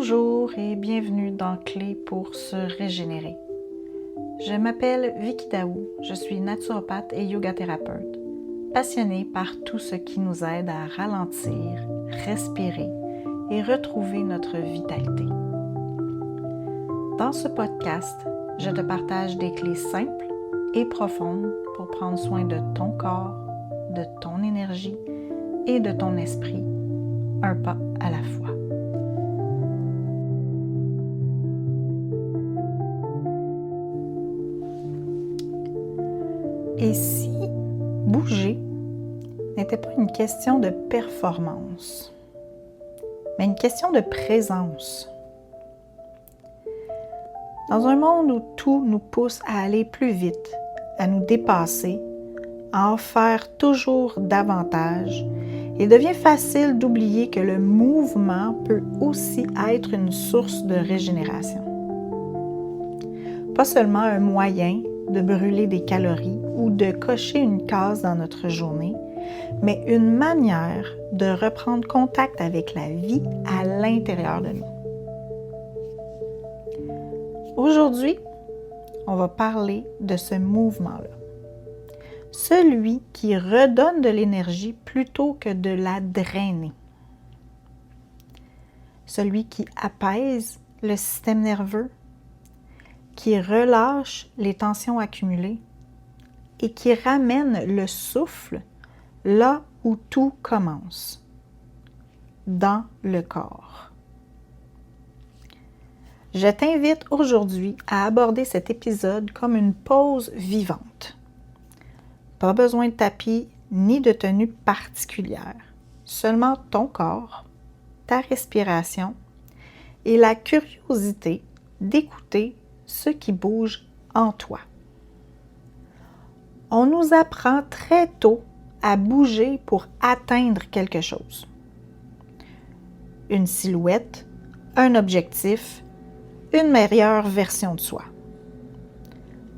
Bonjour et bienvenue dans Clés pour se régénérer. Je m'appelle Vicky Daou, je suis naturopathe et yoga thérapeute, passionnée par tout ce qui nous aide à ralentir, respirer et retrouver notre vitalité. Dans ce podcast, je te partage des clés simples et profondes pour prendre soin de ton corps, de ton énergie et de ton esprit, un pas à la fois. Et si bouger n'était pas une question de performance, mais une question de présence? Dans un monde où tout nous pousse à aller plus vite, à nous dépasser, à en faire toujours davantage, il devient facile d'oublier que le mouvement peut aussi être une source de régénération. Pas seulement un moyen de brûler des calories ou de cocher une case dans notre journée, mais une manière de reprendre contact avec la vie à l'intérieur de nous. Aujourd'hui, on va parler de ce mouvement-là. Celui qui redonne de l'énergie plutôt que de la drainer. Celui qui apaise le système nerveux, qui relâche les tensions accumulées et qui ramène le souffle là où tout commence, dans le corps. Je t'invite aujourd'hui à aborder cet épisode comme une pause vivante. Pas besoin de tapis ni de tenue particulière, seulement ton corps, ta respiration et la curiosité d'écouter ce qui bouge en toi. On nous apprend très tôt à bouger pour atteindre quelque chose. Une silhouette, un objectif, une meilleure version de soi.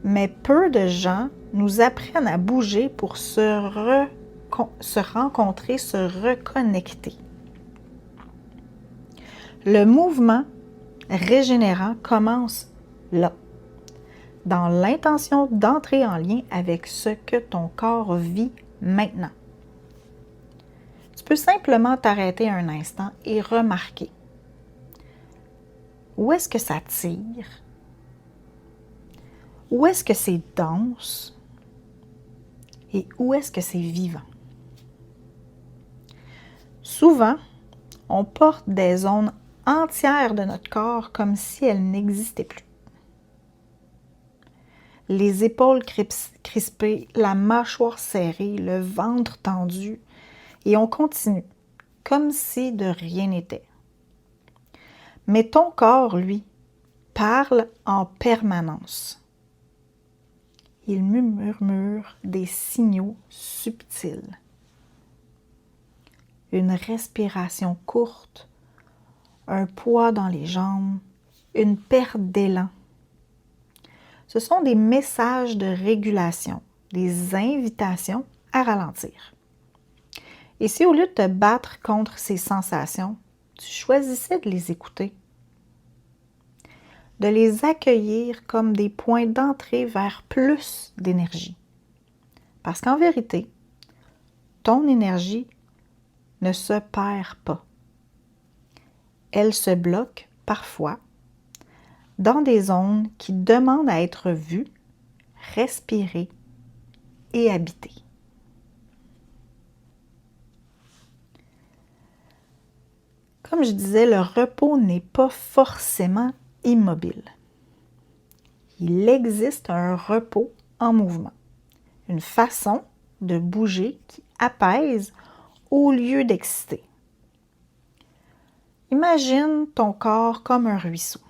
Mais peu de gens nous apprennent à bouger pour se rencontrer, se reconnecter. Le mouvement régénérant commence là, dans l'intention d'entrer en lien avec ce que ton corps vit maintenant. Tu peux simplement t'arrêter un instant et remarquer où est-ce que ça tire, où est-ce que c'est dense et où est-ce que c'est vivant. Souvent, on porte des zones entières de notre corps comme si elles n'existaient plus. Les épaules crispées, la mâchoire serrée, le ventre tendu, et on continue, comme si de rien n'était. Mais ton corps, lui, parle en permanence. Il murmure des signaux subtils. Une respiration courte, un poids dans les jambes, une perte d'élan. Ce sont des messages de régulation, des invitations à ralentir. Et si au lieu de te battre contre ces sensations, tu choisissais de les écouter, de les accueillir comme des points d'entrée vers plus d'énergie. Parce qu'en vérité, ton énergie ne se perd pas. Elle se bloque parfois dans des zones qui demandent à être vues, respirées et habitées. Comme je disais, le repos n'est pas forcément immobile. Il existe un repos en mouvement, une façon de bouger qui apaise au lieu d'exciter. Imagine ton corps comme un ruisseau.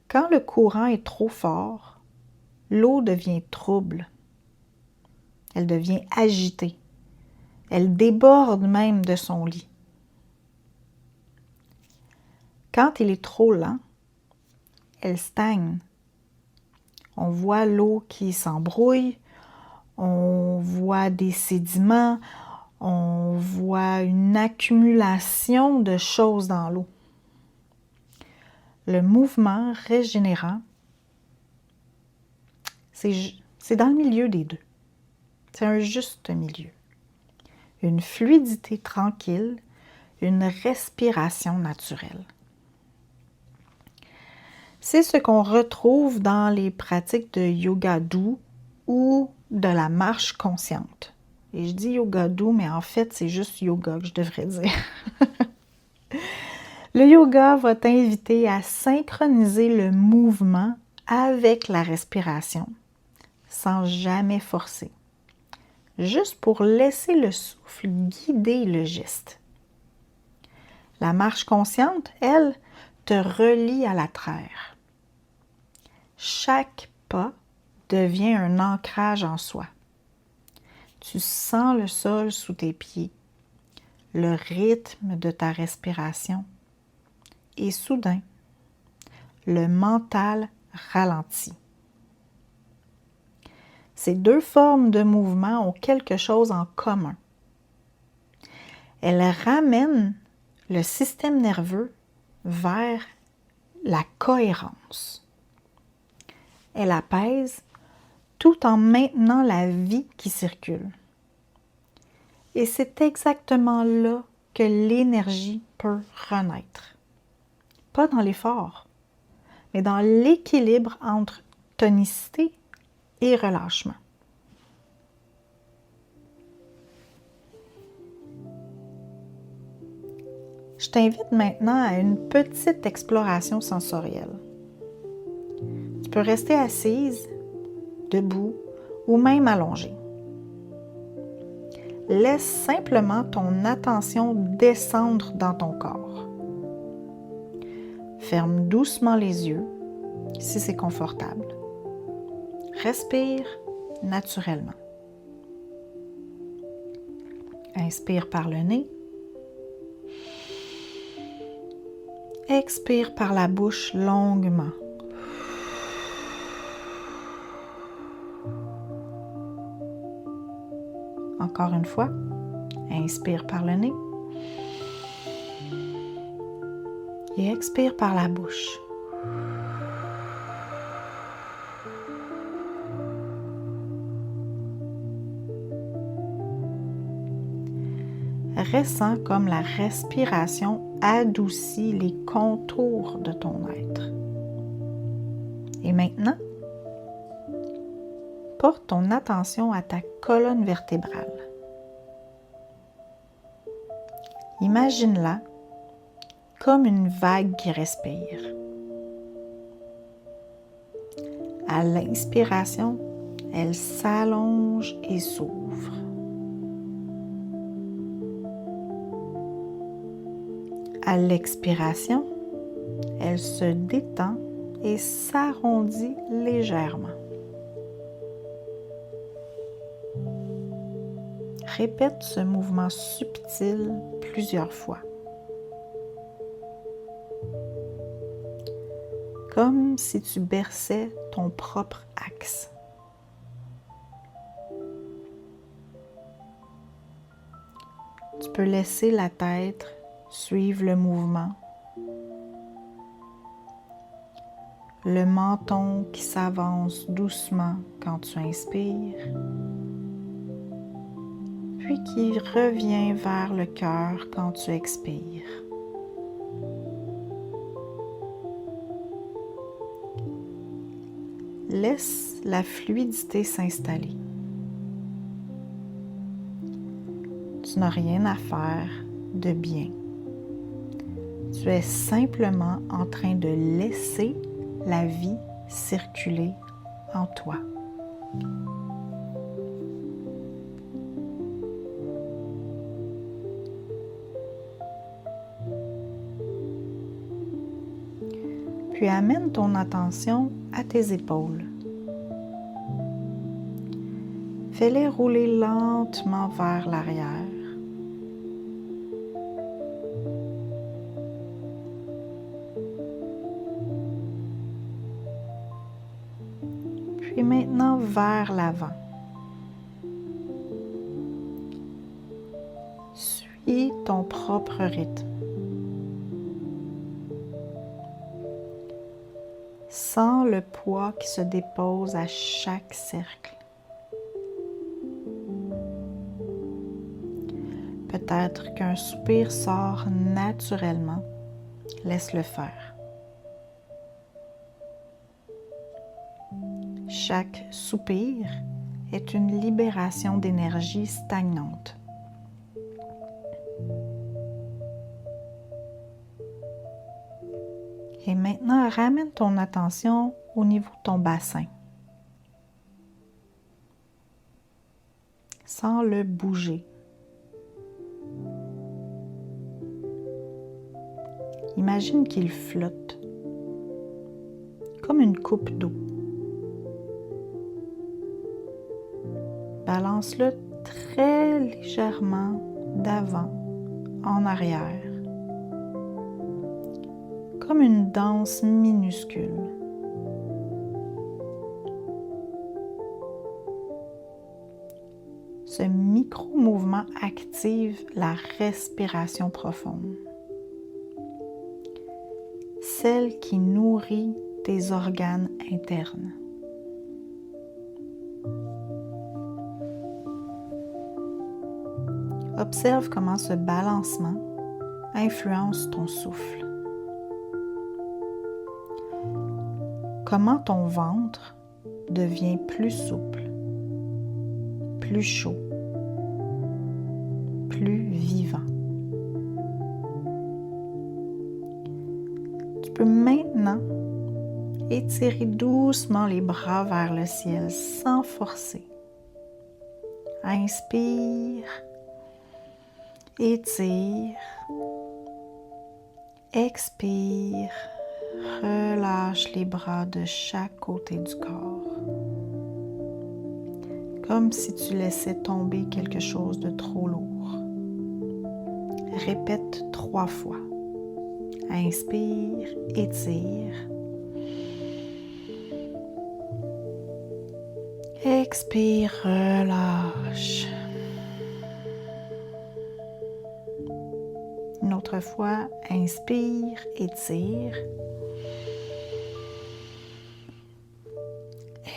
Quand le courant est trop fort, l'eau devient trouble. Elle devient agitée. Elle déborde même de son lit. Quand il est trop lent, elle stagne. On voit l'eau qui s'embrouille, on voit des sédiments, on voit une accumulation de choses dans l'eau. le mouvement régénérant, c'est dans le milieu des deux. C'est un juste milieu. Une fluidité tranquille, une respiration naturelle. C'est ce qu'on retrouve dans les pratiques de yoga doux ou de la marche consciente. Et je dis yoga doux, mais en fait, c'est juste yoga que je devrais dire. Le yoga va t'inviter à synchroniser le mouvement avec la respiration, sans jamais forcer, juste pour laisser le souffle guider le geste. La marche consciente, elle, te relie à la terre. Chaque pas devient un ancrage en soi. Tu sens le sol sous tes pieds, le rythme de ta respiration, et soudain, le mental ralentit. Ces deux formes de mouvement ont quelque chose en commun. Elles ramènent le système nerveux vers la cohérence. Elle apaise tout en maintenant la vie qui circule. Et c'est exactement là que l'énergie peut renaître. Pas dans l'effort, mais dans l'équilibre entre tonicité et relâchement. Je t'invite maintenant à une petite exploration sensorielle. Tu peux rester assise, debout ou même allongée. Laisse simplement ton attention descendre dans ton corps. Ferme doucement les yeux si c'est confortable. Respire naturellement. Inspire par le nez. Expire par la bouche longuement. Encore une fois, inspire par le nez et expire par la bouche. Ressens comme la respiration adoucit les contours de ton être. Et maintenant, porte ton attention à ta colonne vertébrale. Imagine-la comme une vague qui respire. À l'inspiration, elle s'allonge et s'ouvre. À l'expiration, elle se détend et s'arrondit légèrement. Répète ce mouvement subtil plusieurs fois. Comme si tu berçais ton propre axe. Tu peux laisser la tête suivre le mouvement. Le menton qui s'avance doucement quand tu inspires, puis qui revient vers le cœur quand tu expires. Laisse la fluidité s'installer. Tu n'as rien à faire de bien. Tu es simplement en train de laisser la vie circuler en toi. Puis amène ton attention à tes épaules. Fais-les rouler lentement vers l'arrière. Puis maintenant vers l'avant. Suis ton propre rythme. Sens le poids qui se dépose à chaque cercle. Peut-être qu'un soupir sort naturellement. Laisse-le faire. Chaque soupir est une libération d'énergie stagnante. Et maintenant, ramène ton attention au niveau de ton bassin. Sens-le bouger. Imagine qu'il flotte, comme une coupe d'eau. Balance-le très légèrement d'avant en arrière, comme une danse minuscule. Ce micro-mouvement active la respiration profonde, celle qui nourrit tes organes internes. Observe comment ce balancement influence ton souffle. Comment ton ventre devient plus souple, plus chaud, plus vivant. Tu peux maintenant étirer doucement les bras vers le ciel sans forcer. Inspire, étire, expire, relâche les bras de chaque côté du corps. Comme si tu laissais tomber quelque chose de trop lourd. Répète 3 fois. Inspire, étire. Expire, relâche. Une autre fois, inspire, étire.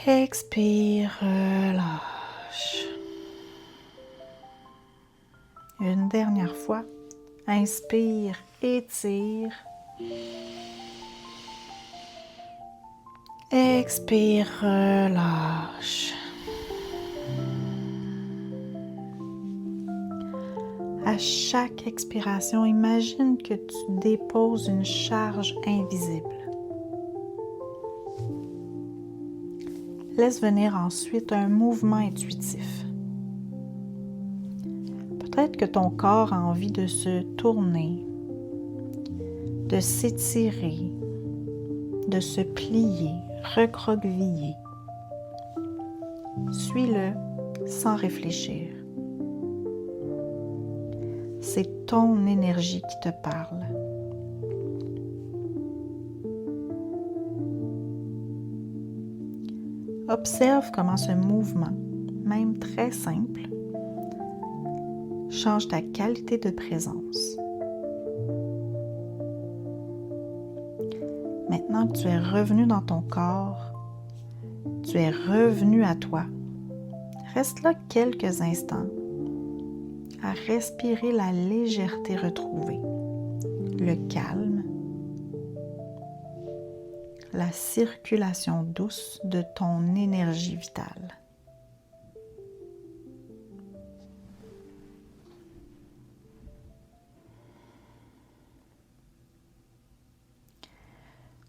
Expire, relâche. Une dernière fois, inspire, étire. Expire, relâche. À chaque expiration, imagine que tu déposes une charge invisible. Laisse venir ensuite un mouvement intuitif. Peut-être que ton corps a envie de se tourner, de s'étirer, de se plier, recroqueviller. Suis-le sans réfléchir. C'est ton énergie qui te parle. Observe comment ce mouvement, même très simple, change ta qualité de présence. Maintenant que tu es revenu dans ton corps, tu es revenu à toi. Reste là quelques instants à respirer la légèreté retrouvée, le calme, la circulation douce de ton énergie vitale.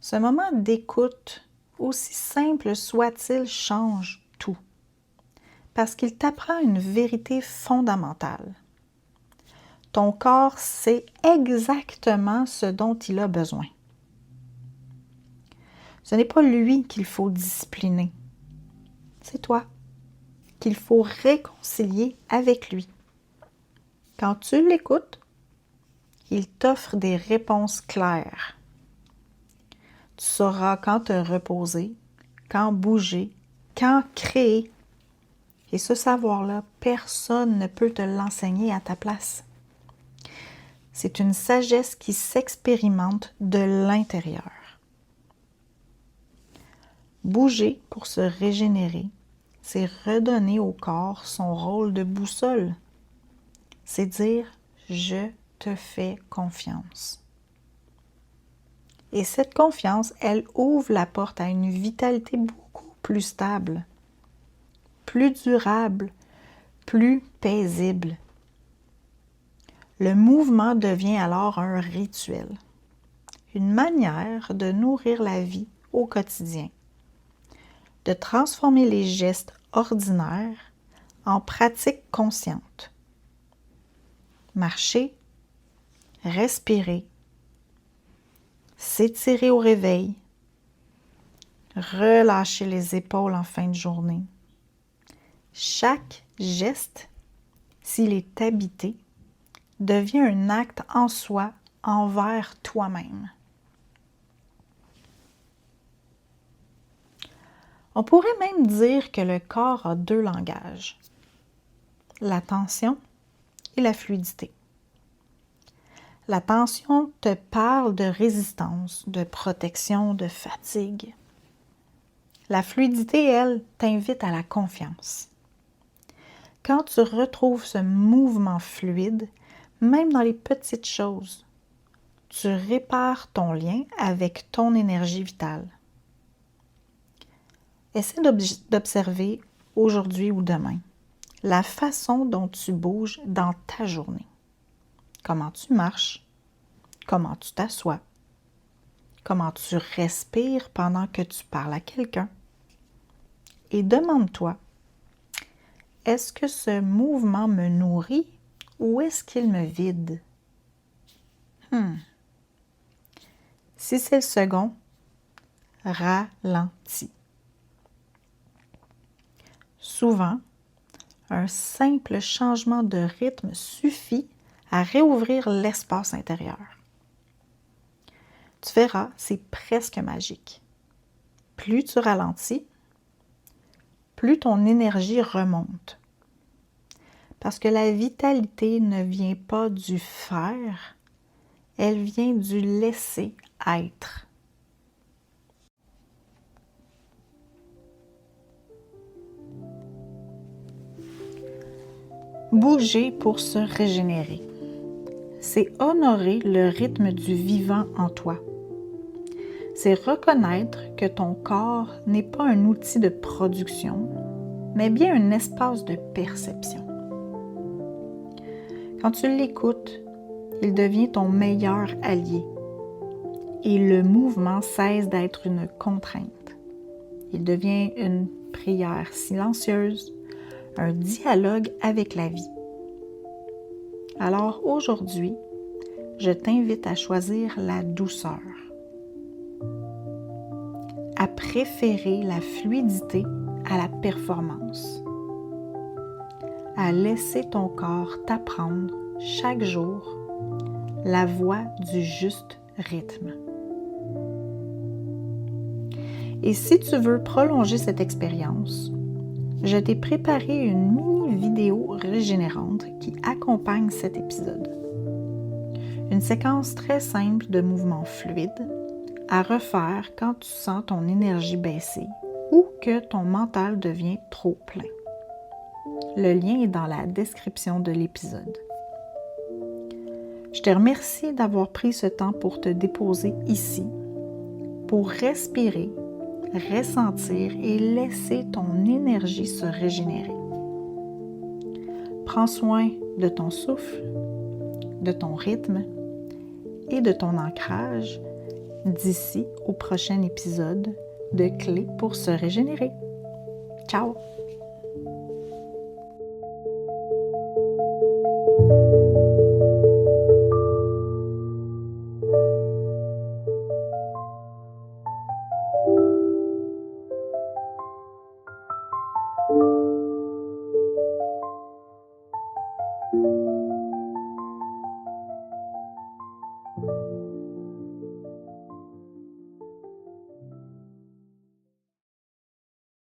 Ce moment d'écoute, aussi simple soit-il, change tout, parce qu'il t'apprend une vérité fondamentale. Ton corps sait exactement ce dont il a besoin. Ce n'est pas lui qu'il faut discipliner, c'est toi qu'il faut réconcilier avec lui. Quand tu l'écoutes, il t'offre des réponses claires. Tu sauras quand te reposer, quand bouger, quand créer. Et ce savoir-là, personne ne peut te l'enseigner à ta place. C'est une sagesse qui s'expérimente de l'intérieur. Bouger pour se régénérer, c'est redonner au corps son rôle de boussole. C'est dire « je te fais confiance ». Et cette confiance, elle ouvre la porte à une vitalité beaucoup plus stable, plus durable, plus paisible. Le mouvement devient alors un rituel, une manière de nourrir la vie au quotidien, de transformer les gestes ordinaires en pratiques conscientes. Marcher, respirer, s'étirer au réveil, relâcher les épaules en fin de journée. Chaque geste, s'il est habité, devient un acte en soi envers toi-même. On pourrait même dire que le corps a deux langages, la tension et la fluidité. La tension te parle de résistance, de protection, de fatigue. La fluidité, elle, t'invite à la confiance. Quand tu retrouves ce mouvement fluide, même dans les petites choses, tu répares ton lien avec ton énergie vitale. Essaie d'observer aujourd'hui ou demain la façon dont tu bouges dans ta journée. Comment tu marches, comment tu t'assois, comment tu respires pendant que tu parles à quelqu'un. Et demande-toi, est-ce que ce mouvement me nourrit ou est-ce qu'il me vide? Si c'est le second, ralentis. Souvent, un simple changement de rythme suffit à réouvrir l'espace intérieur. Tu verras, c'est presque magique. Plus tu ralentis, plus ton énergie remonte. Parce que la vitalité ne vient pas du faire, elle vient du laisser être. Bouger pour se régénérer, c'est honorer le rythme du vivant en toi. C'est reconnaître que ton corps n'est pas un outil de production, mais bien un espace de perception. Quand tu l'écoutes, il devient ton meilleur allié et le mouvement cesse d'être une contrainte. Il devient une prière silencieuse, un dialogue avec la vie. Alors aujourd'hui, je t'invite à choisir la douceur, à préférer la fluidité à la performance, à laisser ton corps t'apprendre chaque jour la voie du juste rythme. Et si tu veux prolonger cette expérience, je t'ai préparé une mini vidéo régénérante qui accompagne cet épisode. Une séquence très simple de mouvements fluides à refaire quand tu sens ton énergie baisser ou que ton mental devient trop plein. Le lien est dans la description de l'épisode. Je te remercie d'avoir pris ce temps pour te déposer ici, pour respirer, ressentir et laisser ton énergie se régénérer. Prends soin de ton souffle, de ton rythme et de ton ancrage d'ici au prochain épisode de Clés pour se régénérer. Ciao!